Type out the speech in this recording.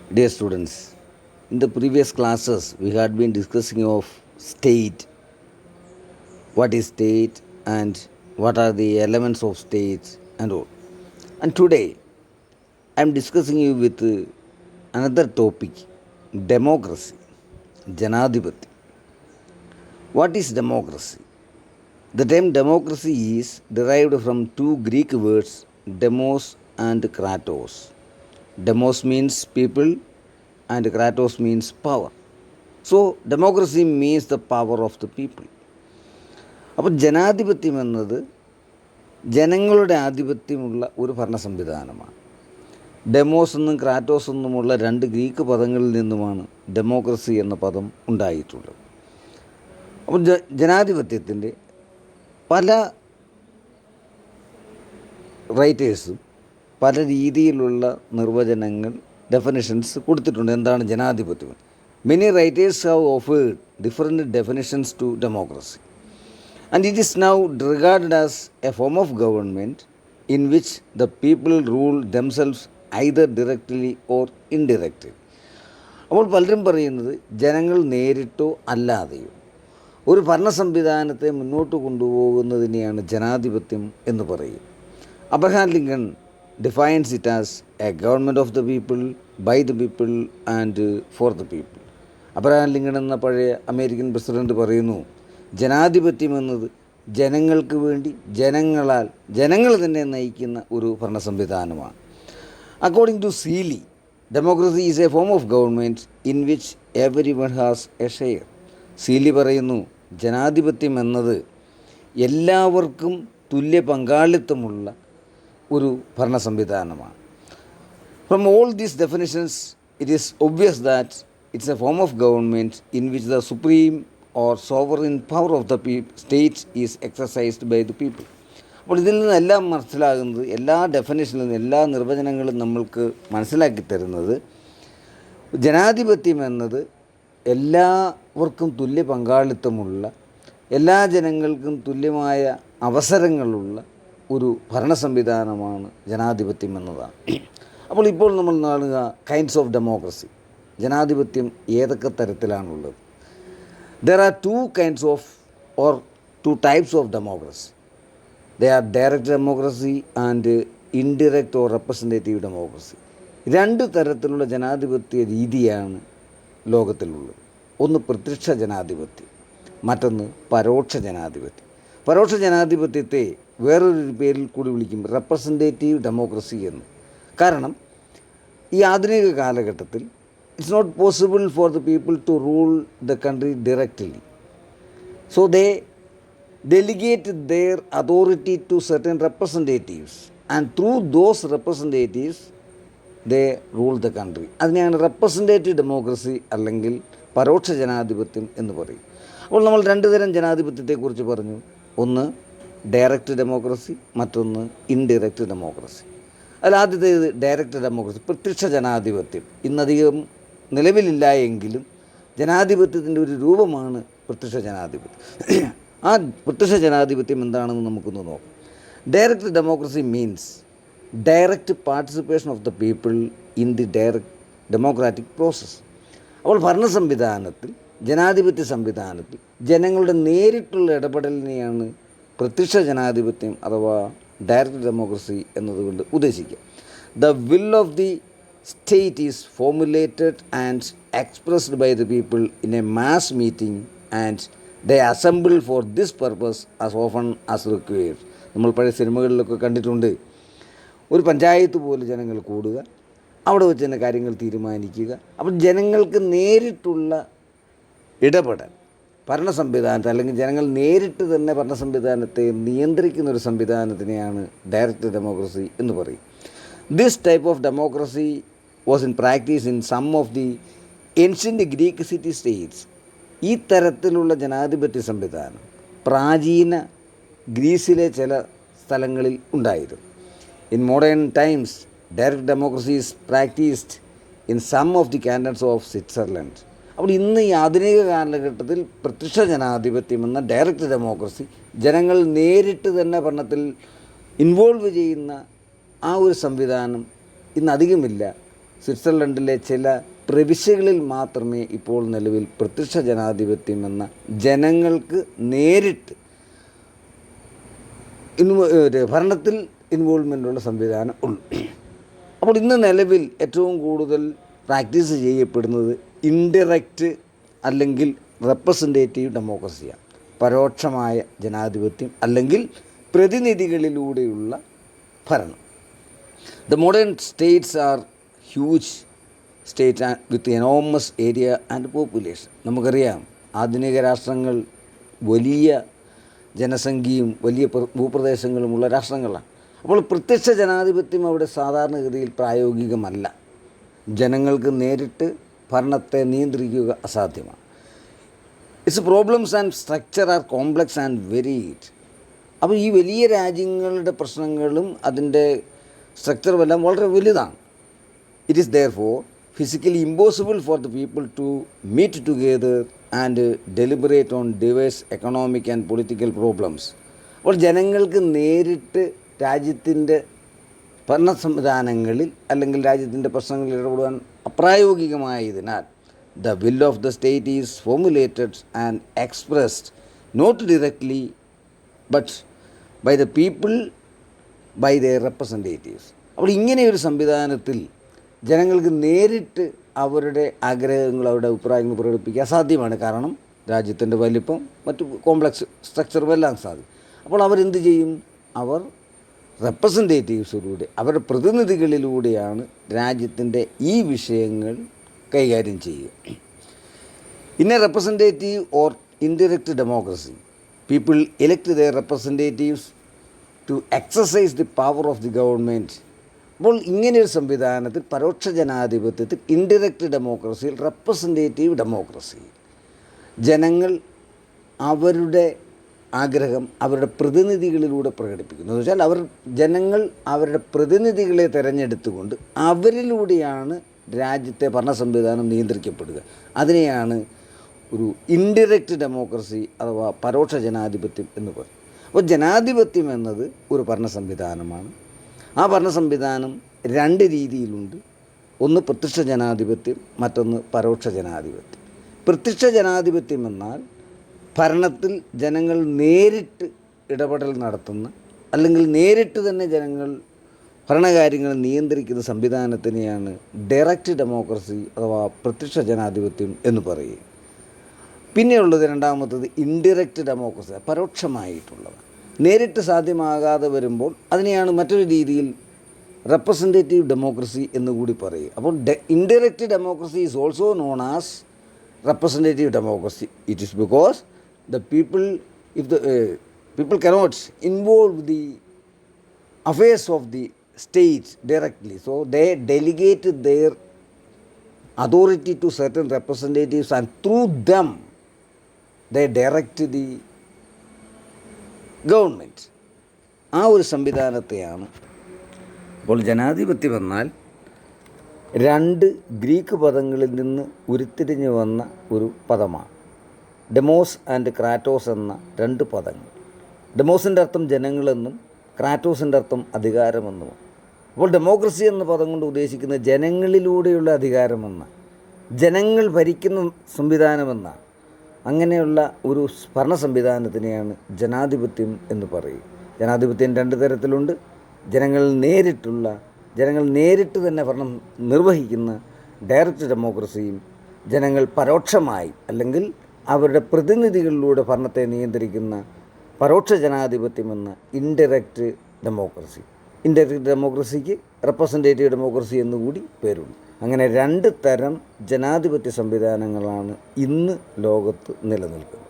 Dear students, in the previous classes we had been discussing of state, what is state and what are the elements of states and all. And today I am discussing you with another topic, democracy, Janadipati. What is democracy? The term democracy is derived from two Greek words, demos and kratos. Demos means people and kratos means power. So, democracy means the power of the people. അപ്പോൾ ജനാധിപത്യം എന്നത് ജനങ്ങളുടെ ആധിപത്യമുള്ള ഒരു ഭരണ സംവിധാനമാണ്. Demos എന്നും Kratos എന്നുമുള്ള രണ്ട് ഗ്രീക്ക് പദങ്ങളിൽ നിന്നുമാണ് ഡെമോക്രസി എന്ന പദം ഉണ്ടായിട്ടുള്ളത്. അപ്പോൾ ജനാധിപത്യത്തിൻ്റെ പല റൈറ്റേഴ്സും പല രീതിയിലുള്ള നിർവചനങ്ങൾ ഡെഫിനിഷൻസ് കൊടുത്തിട്ടുണ്ട്. എന്താണ് ജനാധിപത്യം? Many writers have offered different definitions to democracy and it is now regarded as a form of government in which the people rule themselves either directly or indirectly. അപ്പോൾ പലരും പറയുന്നത് ജനങ്ങൾ നേരിട്ടോ അല്ലാതെയോ ഒരു ഭരണ സംവിധാനത്തെ മുന്നോട്ട് കൊണ്ടുപോകുന്നതിനെയാണ് ജനാധിപത്യം എന്ന് പറയും. Abraham Lincoln defines it as a government of the people, by the people and for the people. Abraham Lincoln എന്ന പഴയ അമേരിക്കൻ പ്രസിഡന്റ് പറയുന്നു, ജനാധിപത്യം എന്നത് ജനങ്ങൾക്ക് വേണ്ടി ജനങ്ങളാൽ ജനങ്ങൾ തന്നെ നയിക്കുന്ന ഒരു ഭരണ സംവിധാനമാണ്. According to Seeley, democracy is a form of government in which everyone has a share. Seeley പറയുന്നു, ജനാധിപത്യം എന്നത് എല്ലാവർക്കും തുല്യ പങ്കാളിത്തമുള്ള ഒരു ഭരണ സംവിധാനമാണ്. From all these definitions it is obvious that it's a form of government in which the supreme or sovereign power of the state is exercised by the people. അപ്പോൾ ഇതിൽ നിന്നെല്ലാം മനസ്സിലാകുന്നത്, എല്ലാ ഡെഫിനേഷനിൽ നിന്നും എല്ലാ നിർവചനങ്ങളും നമ്മൾക്ക് മനസ്സിലാക്കി തരുന്നത്, ജനാധിപത്യം എന്നത് എല്ലാവർക്കും തുല്യ പങ്കാളിത്തമുള്ള, എല്ലാ ജനങ്ങൾക്കും തുല്യമായ അവസരങ്ങളുള്ള ഒരു ഭരണ സംവിധാനമാണ് ജനാധിപത്യം എന്നതാണ്. അപ്പോൾ ഇപ്പോൾ നമ്മൾ കാണുക കൈൻഡ്സ് ഓഫ് ഡെമോക്രസി. ജനാധിപത്യം ഏതൊക്കെ തരത്തിലാണുള്ളത്? There are two kinds of or two types of democracy. They are direct democracy and indirect or representative democracy. രണ്ട് തരത്തിലുള്ള ജനാധിപത്യ രീതിയാണ് ലോകത്തിലുള്ളത്. ഒന്ന് പ്രത്യക്ഷ ജനാധിപത്യം, മറ്റൊന്ന് പരോക്ഷ ജനാധിപത്യം. പരോക്ഷ ജനാധിപത്യത്തെ വേറൊരു പേരിൽ കൂടി വിളിക്കും റെപ്രസെൻറ്റേറ്റീവ് ഡെമോക്രസി എന്ന്. കാരണം ഈ ആധുനിക കാലഘട്ടത്തിൽ it's not possible for the people to rule the country directly. So they delegate their authority to certain representatives and through those representatives they rule the country. അതിനെയാണ് റെപ്രസെൻറ്റേറ്റീവ് ഡെമോക്രസി അല്ലെങ്കിൽ പരോക്ഷ ജനാധിപത്യം എന്ന് പറയും. അപ്പോൾ നമ്മൾ രണ്ട് തരം ജനാധിപത്യത്തെക്കുറിച്ച് പറഞ്ഞു. ഒന്ന് ഡയറക്റ്റ് ഡെമോക്രസി, മറ്റൊന്ന് ഇൻഡയറക്റ്റ് ഡെമോക്രസി. അതിലാദ്യത്തേത് ഡയറക്റ്റ് ഡെമോക്രസി, പ്രത്യക്ഷ ജനാധിപത്യം. ഇന്നധികം നിലവിലില്ല എങ്കിലും ജനാധിപത്യത്തിൻ്റെ ഒരു രൂപമാണ് പ്രത്യക്ഷ ജനാധിപത്യം. ആ പ്രത്യക്ഷ ജനാധിപത്യം എന്താണെന്ന് നമുക്കൊന്ന് നോക്കാം. Direct democracy means direct participation of the people in the direct democratic process. അപ്പോൾ ഭരണ സംവിധാനത്തിൽ, ജനാധിപത്യ സംവിധാനത്തിൽ ജനങ്ങളുടെ നേരിട്ടുള്ള ഇടപെടലിനെയാണ് പ്രത്യക്ഷ ജനാധിപത്യം അഥവാ ഡയറക്റ്റ് ഡെമോക്രസി എന്നതുകൊണ്ട് ഉദ്ദേശിക്കുക. The will of the state is formulated and expressed by the people in a mass meeting and they assemble for this purpose as often as required. നമ്മൾ പഴയ സിനിമകളിലൊക്കെ കണ്ടിട്ടുണ്ട്. ഒരു പഞ്ചായത്ത് പോലെ ജനങ്ങൾ കൂടുക, അവിടെ വെച്ച് തന്നെ കാര്യങ്ങൾ തീരുമാനിക്കുക. അപ്പോൾ ജനങ്ങൾക്ക് നേരിട്ടുള്ള ഇടപെടൽ ഭരണ സംവിധാനത്തെ, അല്ലെങ്കിൽ ജനങ്ങൾ നേരിട്ട് തന്നെ ഭരണ സംവിധാനത്തെ നിയന്ത്രിക്കുന്ന ഒരു സംവിധാനത്തിനെയാണ് ഡയറക്റ്റ് ഡെമോക്രസി എന്ന് പറയും. This type of democracy was in practice in some of the ancient Greek city-states. ഈ തരത്തിലുള്ള ജനാധിപത്യ സംവിധാനം പ്രാചീന ഗ്രീസിലെ ചില സ്ഥലങ്ങളിൽ ഉണ്ടായിരുന്നു. In modern times, direct democracy is practiced in some of the cantons of Switzerland. അപ്പോൾ ഇന്ന് ഈ ആധുനിക കാലഘട്ടത്തിൽ പ്രത്യക്ഷ ജനാധിപത്യം എന്ന ഡയറക്റ്റ് ഡെമോക്രസി, ജനങ്ങൾ നേരിട്ട് തന്നെ ഭരണത്തിൽ ഇൻവോൾവ് ചെയ്യുന്ന ആ ഒരു സംവിധാനം ഇന്ന് അധികമില്ല സ്വിറ്റ്സർലൻഡിലെ ചില പ്രവിശ്യകളിൽ മാത്രമേ ഇപ്പോൾ നിലവിൽ പ്രത്യക്ഷ ജനാധിപത്യം എന്ന ജനങ്ങൾക്ക് നേരിട്ട് ഭരണത്തിൽ ഇൻവോൾവ്മെൻ്റുള്ള സംവിധാനം ഉള്ളൂ. അപ്പോൾ ഇന്ന് നിലവിൽ ഏറ്റവും കൂടുതൽ പ്രാക്ടീസ് ചെയ്യപ്പെടുന്നത് ഇൻഡയറക്റ്റ് അല്ലെങ്കിൽ റെപ്രസെൻറ്റേറ്റീവ് ഡെമോക്രസിയാണ്. പരോക്ഷമായ ജനാധിപത്യം അല്ലെങ്കിൽ പ്രതിനിധികളിലൂടെയുള്ള ഭരണം. The modern States R huge state with enormous area and population. നമുക്കറിയാം, ആധുനിക രാഷ്ട്രങ്ങൾ വലിയ ജനസംഖ്യയും വലിയ ഭൂപ്രദേശങ്ങളുമുള്ള രാഷ്ട്രങ്ങളാണ്. അപ്പോൾ പ്രത്യക്ഷ ജനാധിപത്യം അവിടെ സാധാരണഗതിയിൽ പ്രായോഗികമല്ല. ജനങ്ങൾക്ക് നേരിട്ട് ഭരണത്തെ നിയന്ത്രിക്കുക അസാധ്യമാണ്. It's problems and structure are complex and varied. അപ്പോൾ ഈ വലിയ രാജ്യങ്ങളുടെ പ്രശ്നങ്ങളും അതിൻ്റെ സ്ട്രക്ചറുമെല്ലാം വളരെ വലുതാണ്. It is therefore physically impossible for the people to meet together and deliberate on diverse economic and political problems. അപ്പോൾ ജനങ്ങൾക്ക് നേരിട്ട് രാജ്യത്തിൻ്റെ ഭരണ സംവിധാനങ്ങളിൽ അല്ലെങ്കിൽ രാജ്യത്തിൻ്റെ പ്രശ്നങ്ങളിൽ ഇടപെടുവാൻ അപ്രായോഗികമായതിനാൽ the will of the state is formulated and expressed not directly but by the people by their representatives. അപ്പോൾ ഇങ്ങനെയൊരു സംവിധാനത്തിൽ ജനങ്ങൾക്ക് നേരിട്ട് അവരുടെ ആഗ്രഹങ്ങൾ, അവരുടെ അഭിപ്രായങ്ങൾ പ്രകടിപ്പിക്കാൻ സാധ്യമാണ്. കാരണം രാജ്യത്തിൻ്റെ വലിപ്പം, മറ്റു കോംപ്ലക്സ് സ്ട്രക്ചറും എല്ലാം സാധിക്കും. അപ്പോൾ അവരെന്ത് ചെയ്യും? അവർ റെപ്രസെൻറ്റേറ്റീവ്സിലൂടെ, അവരുടെ പ്രതിനിധികളിലൂടെയാണ് രാജ്യത്തിൻ്റെ ഈ വിഷയങ്ങൾ കൈകാര്യം ചെയ്യുക. In A representative or indirect democracy, people elect their representatives to exercise the power of the government. അപ്പോൾ ഇങ്ങനെയൊരു സംവിധാനത്തിൽ പരോക്ഷ ജനാധിപത്യത്തിൽ, ഇൻഡയറക്റ്റ് ഡെമോക്രസിയിൽ, റെപ്രസെൻറ്റേറ്റീവ് ഡെമോക്രസിയിൽ ജനങ്ങൾ അവരുടെ ആഗ്രഹം അവരുടെ പ്രതിനിധികളിലൂടെ പ്രകടിപ്പിക്കുന്നു. എന്ന് വെച്ചാൽ ജനങ്ങൾ അവരുടെ പ്രതിനിധികളെ തിരഞ്ഞെടുത്തുകൊണ്ട് അവരിലൂടെയാണ് രാജ്യത്തെ ഭരണ സംവിധാനം നിയന്ത്രിക്കപ്പെടുക. അതിനെയാണ് ഒരു ഇൻഡയറക്റ്റ് ഡെമോക്രസി അഥവാ പരോക്ഷ ജനാധിപത്യം എന്ന് പറയും. അപ്പോൾ ജനാധിപത്യം എന്നത് ഒരു ഭരണ സംവിധാനമാണ്. ആ ഭരണ സംവിധാനം രണ്ട് രീതിയിലുണ്ട്. ഒന്ന് പ്രത്യക്ഷ ജനാധിപത്യം, മറ്റൊന്ന് പരോക്ഷ ജനാധിപത്യം. പ്രത്യക്ഷ ജനാധിപത്യം എന്നാൽ ഭരണത്തിൽ ജനങ്ങൾ നേരിട്ട് ഇടപെടൽ നടത്തുന്ന, അല്ലെങ്കിൽ നേരിട്ട് തന്നെ ജനങ്ങൾ ഭരണകാര്യങ്ങൾ നിയന്ത്രിക്കുന്ന സംവിധാനത്തിനെയാണ് ഡയറക്റ്റ് ഡെമോക്രസി അഥവാ പ്രത്യക്ഷ ജനാധിപത്യം എന്ന് പറയുക. പിന്നെയുള്ളത് രണ്ടാമത്തത് ഇൻഡയറക്റ്റ് ഡെമോക്രസി, പരോക്ഷമായിട്ടുള്ളത്. നേരിട്ട് സാധ്യമാകാതെ വരുമ്പോൾ അതിനെയാണ് മറ്റൊരു രീതിയിൽ റെപ്രസെൻറ്റേറ്റീവ് ഡെമോക്രസി എന്നുകൂടി പറയുക. അപ്പോൾ indirect democracy is also known as representative democracy. It is because the people, if the people cannot involve the affairs of the state directly, so they delegate their authority to certain representatives and through them they direct the government. ആ ഒരു സംവിധാനത്തെയാണ്. അപ്പോൾ ജനാധിപത്യം എന്നാൽ രണ്ട് Greek പദങ്ങളിൽ നിന്ന് ഉരുത്തിരിഞ്ഞു വന്ന ഒരു പദമാണ്. ഡെമോസ് ആൻഡ് ക്രാറ്റോസ് എന്ന രണ്ട് പദങ്ങൾ. ഡെമോസിൻ്റെ അർത്ഥം ജനങ്ങളെന്നും ക്രാറ്റോസിൻ്റെ അർത്ഥം അധികാരമെന്നുമാണ്. അപ്പോൾ ഡെമോക്രസി എന്ന പദം കൊണ്ട് ഉദ്ദേശിക്കുന്നത് ജനങ്ങളിലൂടെയുള്ള അധികാരമെന്നാണ്, ജനങ്ങൾ ഭരിക്കുന്ന സംവിധാനമെന്നാണ്. അങ്ങനെയുള്ള ഒരു ഭരണ സംവിധാനത്തിനെയാണ് ജനാധിപത്യം എന്ന് പറയുക. ജനാധിപത്യം രണ്ട് തരത്തിലുണ്ട്. ജനങ്ങൾ നേരിട്ട് തന്നെ ഭരണം നിർവഹിക്കുന്ന ഡയറക്റ്റ് ഡെമോക്രസിയും, ജനങ്ങൾ പരോക്ഷമായി അല്ലെങ്കിൽ അവരുടെ പ്രതിനിധികളിലൂടെ ഭരണത്തെ നിയന്ത്രിക്കുന്ന പരോക്ഷ ജനാധിപത്യമെന്ന ഇൻഡയറക്റ്റ് ഡെമോക്രസി. ഇൻഡയറക്റ്റ് ഡെമോക്രസിക്ക് റെപ്രസെൻറ്റേറ്റീവ് ഡെമോക്രസി എന്നുകൂടി പേരുണ്ട്. അങ്ങനെ രണ്ട് തരം ജനാധിപത്യ സംവിധാനങ്ങളാണ് ഇന്ന് ലോകത്ത് നിലനിൽക്കുന്നത്.